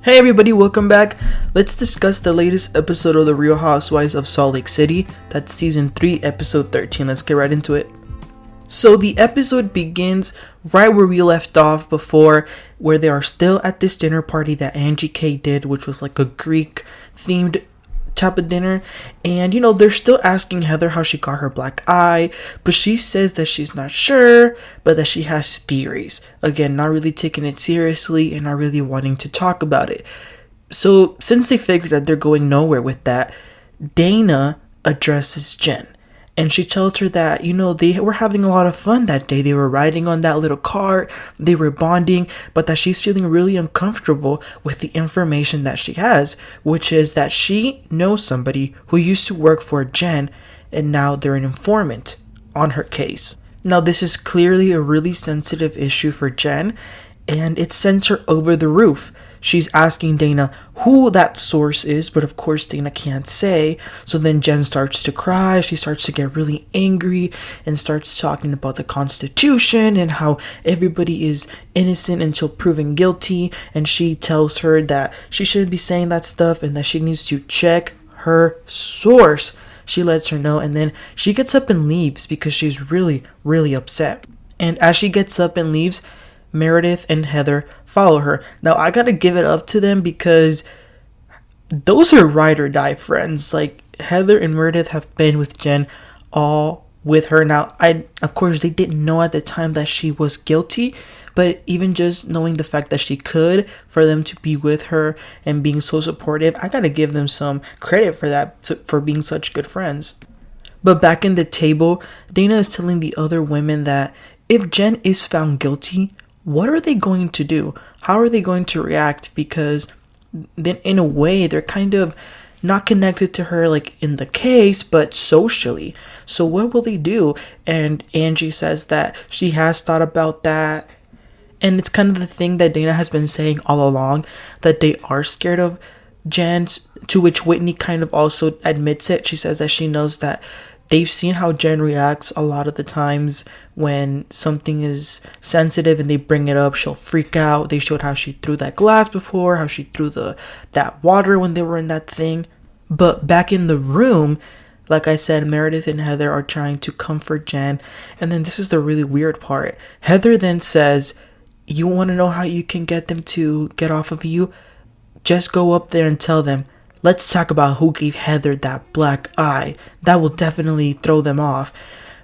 Hey everybody, welcome back. Let's discuss the latest episode of The Real Housewives of Salt Lake City. That's season 3, episode 13. Let's get right into it. So the episode begins right where we left off before, where they are still at this dinner party that Angie K did, which was like a Greek themed type of dinner. And they're still asking Heather how she got her black eye, but she says that she's not sure, but that she has theories. Again, not really taking it seriously and not really wanting to talk about it. So since they figured that they're going nowhere with that, Danna addresses Jen. And she tells her that, they were having a lot of fun that day. They were riding on that little car. They were bonding. But that she's feeling really uncomfortable with the information that she has. Which is that she knows somebody who used to work for Jen. And now they're an informant on her case. Now this is clearly a really sensitive issue for Jen. And it sends her over the roof. She's asking Danna who that source is, but of course Danna can't say. So then Jen starts to cry. She starts to get really angry and starts talking about the Constitution and how everybody is innocent until proven guilty. And she tells her that she shouldn't be saying that stuff and that she needs to check her source. She lets her know, and then she gets up and leaves because she's really, really upset. And as she gets up and leaves, Meredith and Heather follow her. Now I gotta give it up to them because those are ride or die friends. Like, Heather and Meredith have been with Jen all with her. Now of course they didn't know at the time that she was guilty, but even just knowing the fact that she could, for them to be with her and being so supportive, I gotta give them some credit for that, for being such good friends. But back in the table, Danna is telling the other women that if Jen is found guilty, what are they going to do? How are they going to react? Because then in a way, they're kind of not connected to her like in the case, but socially. So what will they do? And Angie says that she has thought about that. And it's kind of the thing that Danna has been saying all along, that they are scared of Jen, to which Whitney kind of also admits it. She says that she knows that they've seen how Jen reacts a lot of the times when something is sensitive and they bring it up. She'll freak out. They showed how she threw that glass before, how she threw that water when they were in that thing. But back in the room, like I said, Meredith and Heather are trying to comfort Jen. And then this is the really weird part. Heather then says, "You want to know how you can get them to get off of you? Just go up there and tell them, let's talk about who gave Heather that black eye. That will definitely throw them off."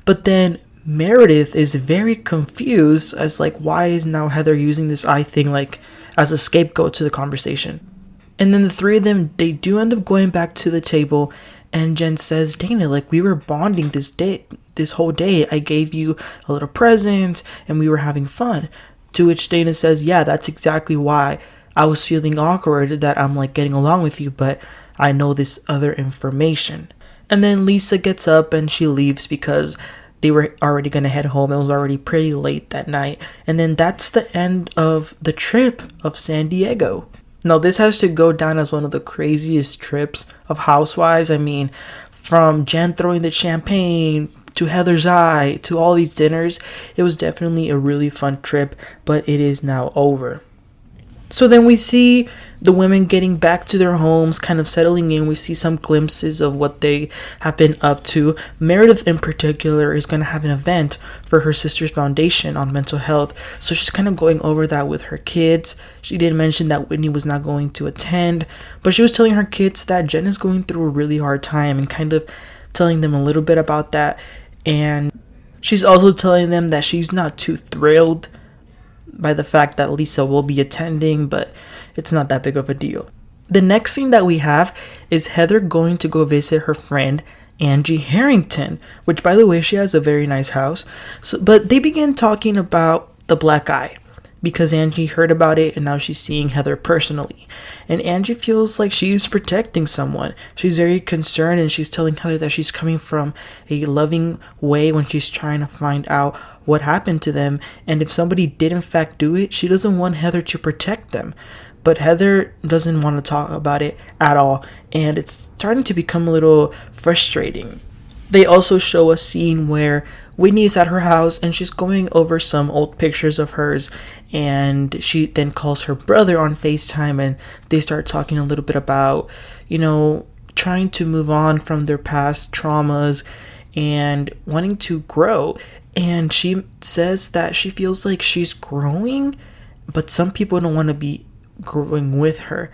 But then Meredith is very confused as like, why is now Heather using this eye thing like as a scapegoat to the conversation? And then the three of them, they do end up going back to the table, and Jen says, "Danna, like, we were bonding this whole day. I gave you a little present and we were having fun." To which Danna says, "Yeah, that's exactly why I was feeling awkward that I'm like getting along with you, but I know this other information." And then Lisa gets up and she leaves because they were already going to head home. It was already pretty late that night. And then that's the end of the trip of San Diego. Now this has to go down as one of the craziest trips of Housewives. I mean, from Jen throwing the champagne to Heather's eye to all these dinners, it was definitely a really fun trip, but it is now over. So then we see the women getting back to their homes, kind of settling in. We see some glimpses of what they have been up to. Meredith in particular is going to have an event for her sister's foundation on mental health. So she's kind of going over that with her kids. She did mention that Whitney was not going to attend, but she was telling her kids that Jen is going through a really hard time and kind of telling them a little bit about that. And she's also telling them that she's not too thrilled by the fact that Lisa will be attending, but it's not that big of a deal. The next thing that we have is Heather going to go visit her friend Angie Harrington, which, by the way, she has a very nice house. But they begin talking about the black eye because Angie heard about it and now she's seeing Heather personally. And Angie feels like she is protecting someone. She's very concerned and she's telling Heather that she's coming from a loving way when she's trying to find out what happened to them. And if somebody did in fact do it, she doesn't want Heather to protect them. But Heather doesn't want to talk about it at all. And it's starting to become a little frustrating. They also show a scene where Whitney is at her house and she's going over some old pictures of hers, and she then calls her brother on FaceTime, and they start talking a little bit about, trying to move on from their past traumas and wanting to grow. And she says that she feels like she's growing, but some people don't want to be growing with her,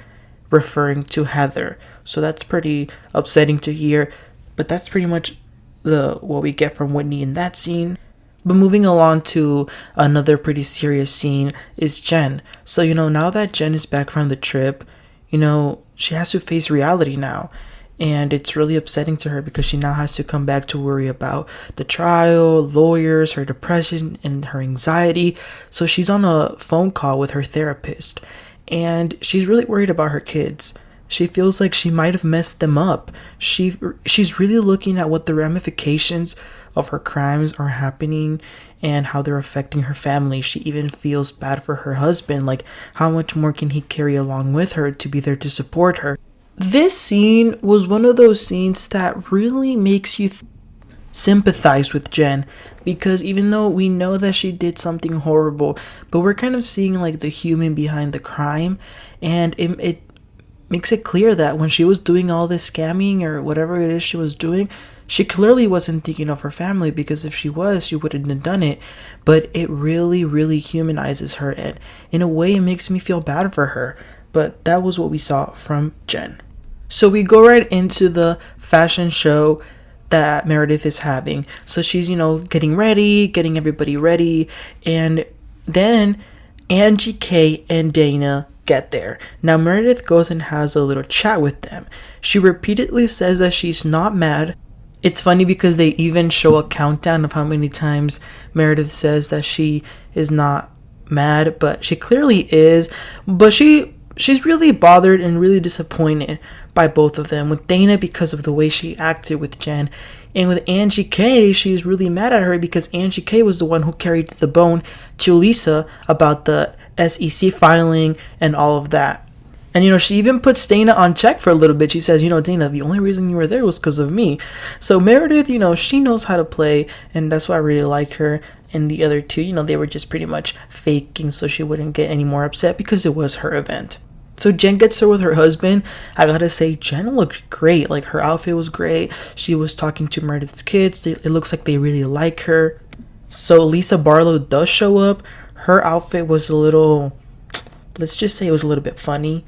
referring to Heather. So that's pretty upsetting to hear, but that's pretty much what we get from Whitney in that scene. But moving along to another pretty serious scene is Jen. So, now that Jen is back from the trip, she has to face reality now. And it's really upsetting to her because she now has to come back to worry about the trial, lawyers, her depression, and her anxiety. So she's on a phone call with her therapist, and she's really worried about her kids. She feels like she might have messed them up. She's really looking at what the ramifications of her crimes are happening and how they're affecting her family. She even feels bad for her husband. Like, how much more can he carry along with her to be there to support her? This scene was one of those scenes that really makes you sympathize with Jen, because even though we know that she did something horrible, but we're kind of seeing like the human behind the crime, and it makes it clear that when she was doing all this scamming or whatever it is she was doing, she clearly wasn't thinking of her family, because if she was, she wouldn't have done it. But it really, really humanizes her, and in a way it makes me feel bad for her. But that was what we saw from Jen. So we go right into the fashion show that Meredith is having. So she's, getting ready, getting everybody ready. And then Angie K and Danna get there. Now Meredith goes and has a little chat with them. She repeatedly says that she's not mad. It's funny because they even show a countdown of how many times Meredith says that she is not mad, but she clearly is. But she's really bothered and really disappointed by both of them. With Danna, because of the way she acted with Jen. And with Angie K, she's really mad at her because Angie K was the one who carried the bone to Lisa about the SEC filing and all of that. And, she even puts Danna on check for a little bit. She says, Danna, the only reason you were there was because of me. So Meredith, she knows how to play, and that's why I really like her. And the other two, they were just pretty much faking so she wouldn't get any more upset because it was her event. So Jen gets her with her husband. I gotta say, Jen looked great. Like, her outfit was great. She was talking to Meredith's kids. It looks like they really like her. So Lisa Barlow does show up. Her outfit was a little, let's just say it was a little bit funny.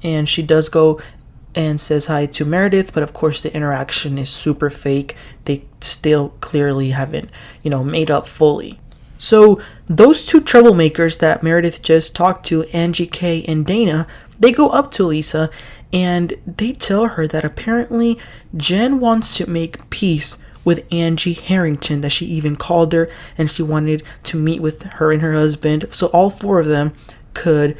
And she does go and says hi to Meredith, but of course the interaction is super fake. They still clearly haven't, made up fully. So those two troublemakers that Meredith just talked to, Angie K and Danna, they go up to Lisa and they tell her that apparently Jen wants to make peace with Angie Harrington, that she even called her and she wanted to meet with her and her husband so all four of them could,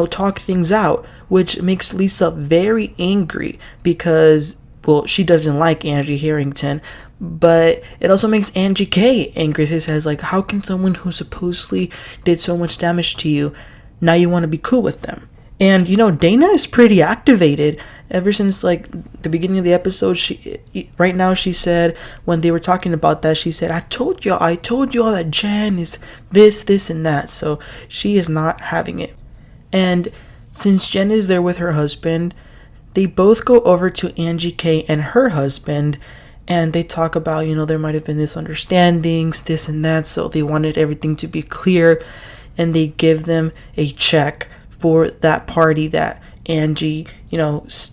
talk things out, which makes Lisa very angry because, well, she doesn't like Angie Harrington. But it also makes Angie K angry. She says, like, how can someone who supposedly did so much damage to you, now you want to be cool with them? And, Danna is pretty activated ever since, like, the beginning of the episode. Right now, she said, when they were talking about that, she said, I told y'all that Jen is this, and that. So she is not having it. And since Jen is there with her husband, they both go over to Angie K and her husband, and they talk about, there might have been misunderstandings, this and that, so they wanted everything to be clear, and they give them a check for that party that Angie,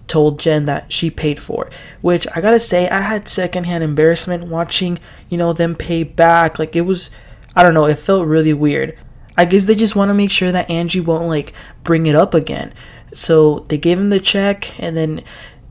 told Jen that she paid for. Which, I gotta say, I had secondhand embarrassment watching, them pay back. Like, it was, I don't know, it felt really weird. I guess they just want to make sure that Angie won't, like, bring it up again. So they gave him the check, and then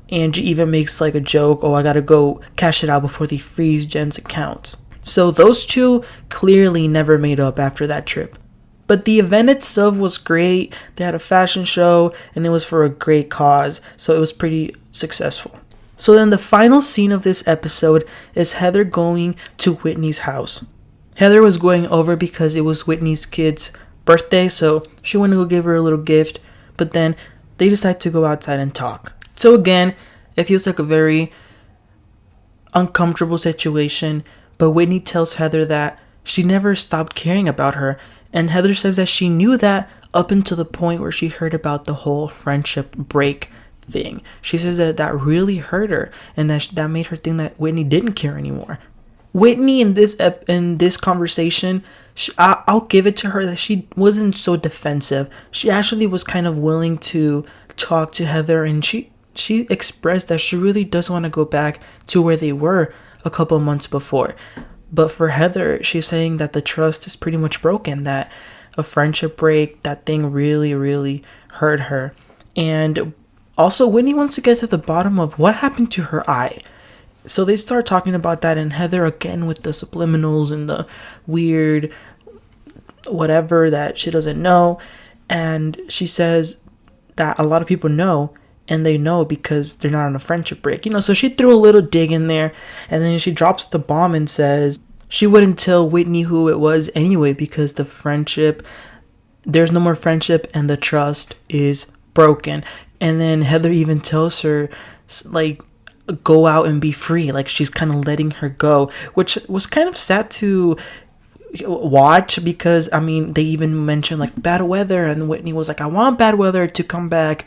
Angie even makes like a joke, I gotta go cash it out before they freeze Jen's account. So those two clearly never made up after that trip. But the event itself was great. They had a fashion show and it was for a great cause, so it was pretty successful. So then the final scene of this episode is Heather going to Whitney's house. Heather was going over because it was Whitney's kid's birthday, so she wanted to go give her a little gift, but then they decide to go outside and talk. So again, it feels like a very uncomfortable situation, But Whitney tells Heather that she never stopped caring about her, and Heather says that she knew that up until the point where she heard about the whole friendship break thing. She says that that really hurt her, and that made her think that Whitney didn't care anymore. Whitney in this conversation, I'll give it to her that she wasn't so defensive. She actually was kind of willing to talk to Heather, and she expressed that she really does want to go back to where they were a couple months before. But for Heather, she's saying that the trust is pretty much broken, that a friendship break, that thing really, really hurt her. And also, Whitney wants to get to the bottom of what happened to her eye. So they start talking about that, and Heather, again with the subliminals and the weird whatever that she doesn't know. And she says that a lot of people know, and they know because they're not on a friendship break. So she threw a little dig in there, and then she drops the bomb and says she wouldn't tell Whitney who it was anyway because there's no more friendship and the trust is broken. And then Heather even tells her, like, go out and be free. Like, she's kind of letting her go, which was kind of sad to watch because, I mean, they even mentioned, like, bad weather, and Whitney was like, I want bad weather to come back.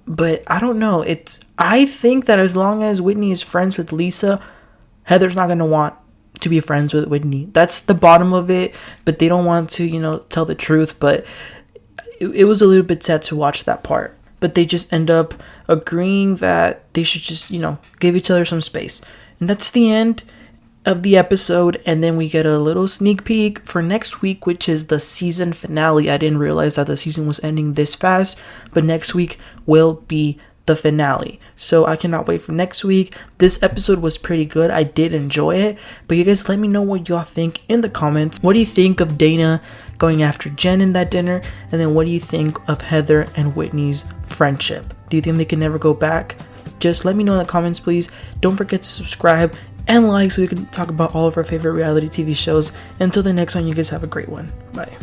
But I don't know. I think that as long as Whitney is friends with Lisa, Heather's not going to want to be friends with Whitney. That's the bottom of it. But they don't want to, tell the truth. But it was a little bit sad to watch that part. But they just end up agreeing that they should just, give each other some space. And that's the end of the episode. And then we get a little sneak peek for next week, which is the season finale. I didn't realize that the season was ending this fast, but next week will be the finale. So I cannot wait for next week. This episode was pretty good. I did enjoy it, but you guys let me know what y'all think in the comments. What do you think of Danna going after Jen in that dinner? And then what do you think of Heather and Whitney's friendship? Do you think they can never go back? Just let me know in the comments, please. Don't forget to subscribe and like so we can talk about all of our favorite reality TV shows. Until the next one, you guys have a great one. Bye.